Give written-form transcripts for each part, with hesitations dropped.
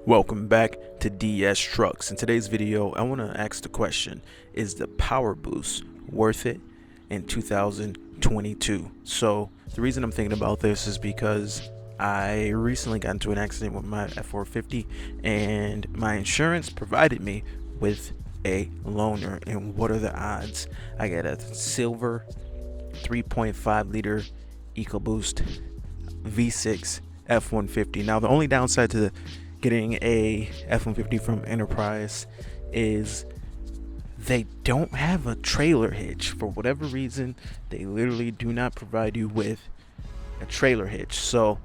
Welcome back to DS Trucks. In today's video, I want to ask the question, is the PowerBoost worth it in 2022? So the reason I'm thinking about this is because I recently got into an accident with my F450 and my insurance provided me with a loaner. And what are the odds? I get a silver 3.5 liter EcoBoost V6 F150. Now the only downside to getting a F150 from Enterprise is they don't have a trailer hitch. For whatever reason, they literally do not provide you with a trailer hitch. So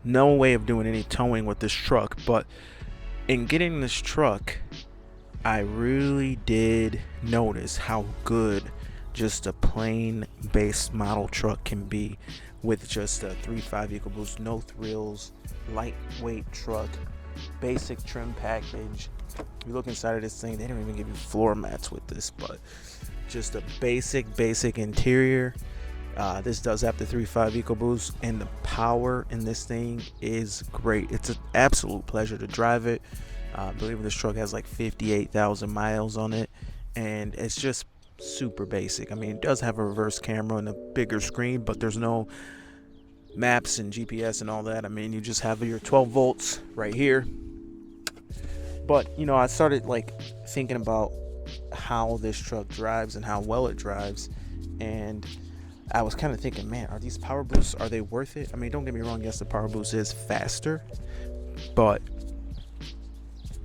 no way of doing any towing with this truck. But in getting this truck, I really did notice how good just a plain base model truck can be with just a 3.5 EcoBoost, no thrills, lightweight truck, basic trim package. You look inside of this thing, they don't even give you floor mats with this, but just a basic interior. This does have the 3.5 EcoBoost, and the power in this thing is great. It's an absolute pleasure to drive it. I believe this truck has like 58,000 miles on it, and it's just super basic. I mean, it does have a reverse camera and a bigger screen, but there's no maps and GPS and all that. I mean, you just have your 12 volts right here. But I started thinking about how this truck drives and how well it drives, and I was kind of thinking, man, are these PowerBoosts, are they worth it? I mean, don't get me wrong, yes, the PowerBoost is faster, but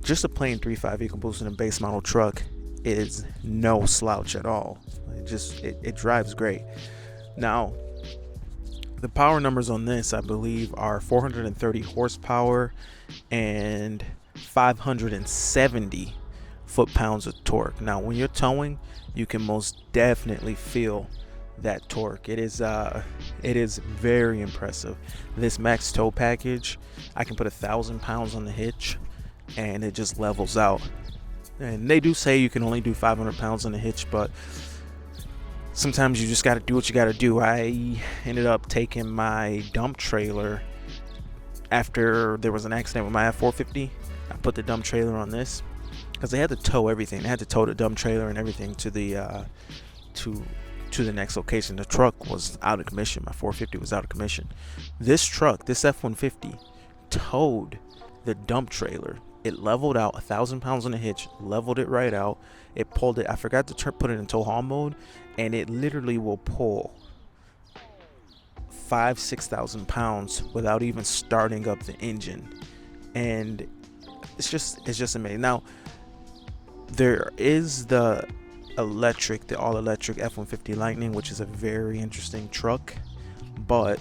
just a plain 3.5 EcoBoost in a base model truck is no slouch at all. It drives great. Now, the power numbers on this, I believe, are 430 horsepower and 570 foot-pounds of torque. Now, when you're towing, you can most definitely feel that torque. It is very impressive. This max tow package, I can put 1,000 pounds on the hitch, and it just levels out. And they do say you can only do 500 pounds on the hitch, but sometimes you just got to do what you got to do. I ended up taking my dump trailer after there was an accident with my F450. I put the dump trailer on this because they had to tow everything. They had to tow the dump trailer and everything to the to the next location. The truck was out of commission. My 450 was out of commission. This truck, this F150, towed the dump trailer. It leveled out 1,000 pounds on the hitch, leveled it right out. It pulled it. I forgot to put it in tow haul mode, and it literally will pull 6,000 pounds without even starting up the engine. And it's just amazing. Now, there is the all electric F150 Lightning, which is a very interesting truck, but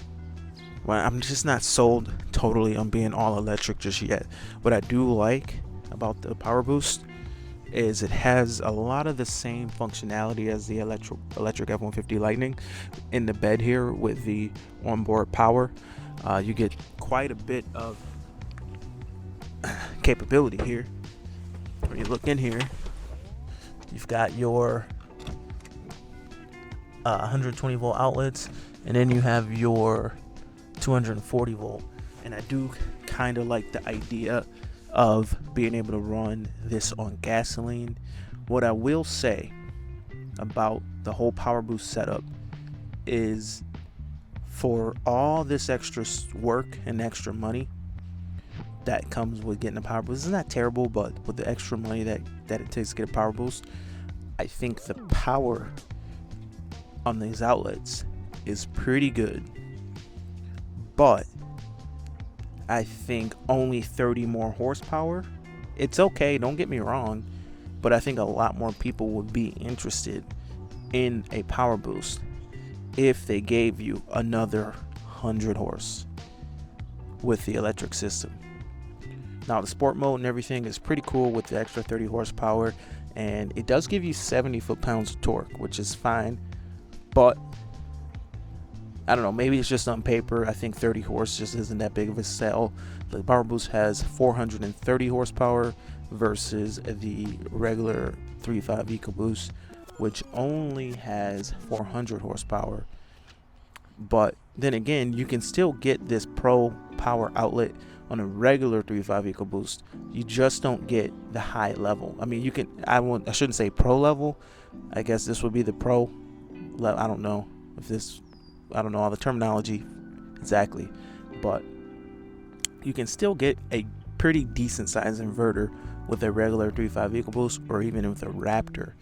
I'm just not sold totally on being all electric just yet. What I do like about the PowerBoost is it has a lot of the same functionality as the electric F150 Lightning in the bed here with the onboard power. You get quite a bit of capability here. When you look in here, you've got your 120 volt outlets, and then you have your 240 volt. And I do kind of like the idea of being able to run this on gasoline. What I will say about the whole PowerBoost setup is, for all this extra work and extra money that comes with getting a PowerBoost, it's not terrible, but with the extra money that it takes to get a PowerBoost, I think the power on these outlets is pretty good. But I think only 30 more horsepower, it's okay, don't get me wrong, but I think a lot more people would be interested in a PowerBoost if they gave you another 100 horse with the electric system. Now, the sport mode and everything is pretty cool with the extra 30 horsepower, and it does give you 70 foot-pounds of torque, which is fine, but I don't know, maybe it's just on paper. I think 30 horse just isn't that big of a sell. The PowerBoost has 430 horsepower versus the regular 3.5 EcoBoost, which only has 400 horsepower. But then again, you can still get this Pro power outlet On a regular 3.5 EcoBoost, you just don't get the high level. I mean, you can, I shouldn't say pro level. I guess this would be the pro level. I don't know all the terminology exactly, but you can still get a pretty decent size inverter with a regular 3.5 EcoBoost or even with a Raptor.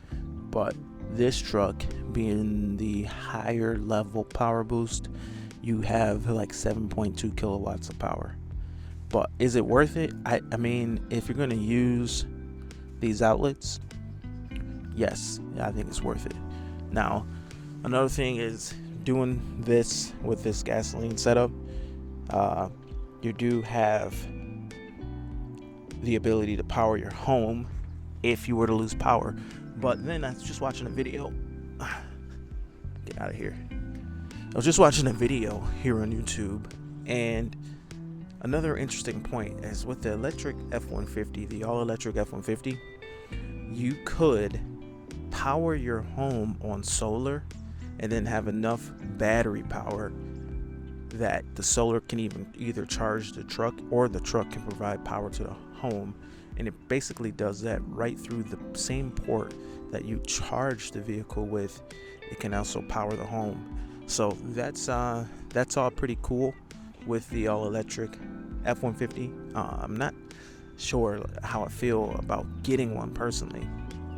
But this truck, being the higher level PowerBoost, you have like 7.2 kilowatts of power. But is it worth it? I mean, if you're going to use these outlets, yes, I think it's worth it. Now, another thing is doing this with this gasoline setup. You do have the ability to power your home if you were to lose power. But then I was just watching a video. Get out of here. I was just watching a video here on YouTube, and another interesting point is with the electric F150, the all-electric F150, you could power your home on solar and then have enough battery power that the solar can either charge the truck or the truck can provide power to the home. And it basically does that right through the same port that you charge the vehicle with. It can also power the home. So that's all pretty cool with the all-electric F150. I'm not sure how I feel about getting one personally.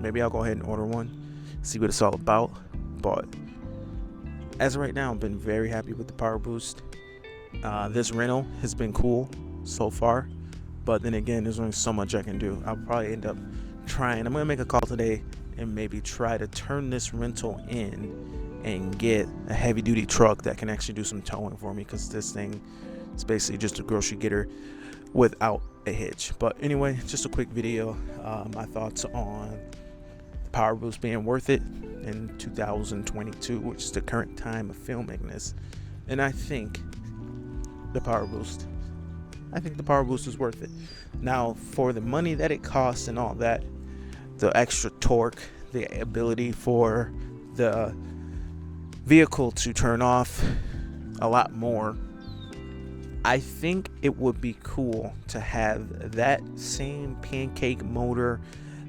Maybe I'll go ahead and order one, see what it's all about. But as of right now, I've been very happy with the PowerBoost. This rental has been cool so far, but then again, there's only so much I can do. I'll probably end up trying. I'm gonna make a call today and maybe try to turn this rental in and get a heavy-duty truck that can actually do some towing for me, because this thing is basically just a grocery getter without a hitch. But anyway, just a quick video, my thoughts on the PowerBoost being worth it in 2022, which is the current time of filming this. And I think the PowerBoost is worth it. Now, for the money that it costs and all that, the extra torque, the ability for the vehicle to turn off a lot more, I think it would be cool to have that same pancake motor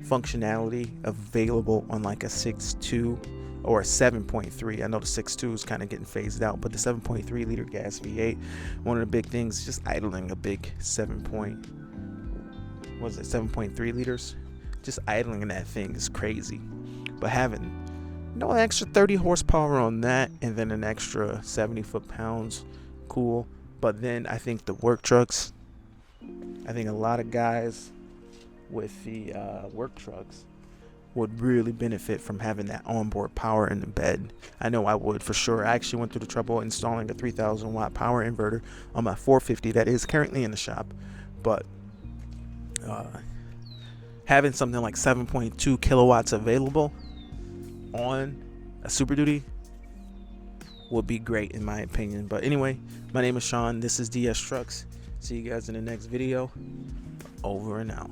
functionality available on like a 6.2 or a 7.3. I know the 6.2 is kind of getting phased out, but the 7.3 liter gas V8, one of the big things, just idling a big 7.3 liters, just idling that thing is crazy. But having an extra 30 horsepower on that and then an extra 70 foot-pounds, cool. But then I think the work trucks, I think a lot of guys with the work trucks would really benefit from having that onboard power in the bed. I know I would for sure. I actually went through the trouble installing a 3,000 watt power inverter on my 450 that is currently in the shop. But having something like 7.2 kilowatts available on a Super Duty would be great in my opinion. But anyway, my name is Sean. This is DS Trucks. See you guys in the next video. Over and out.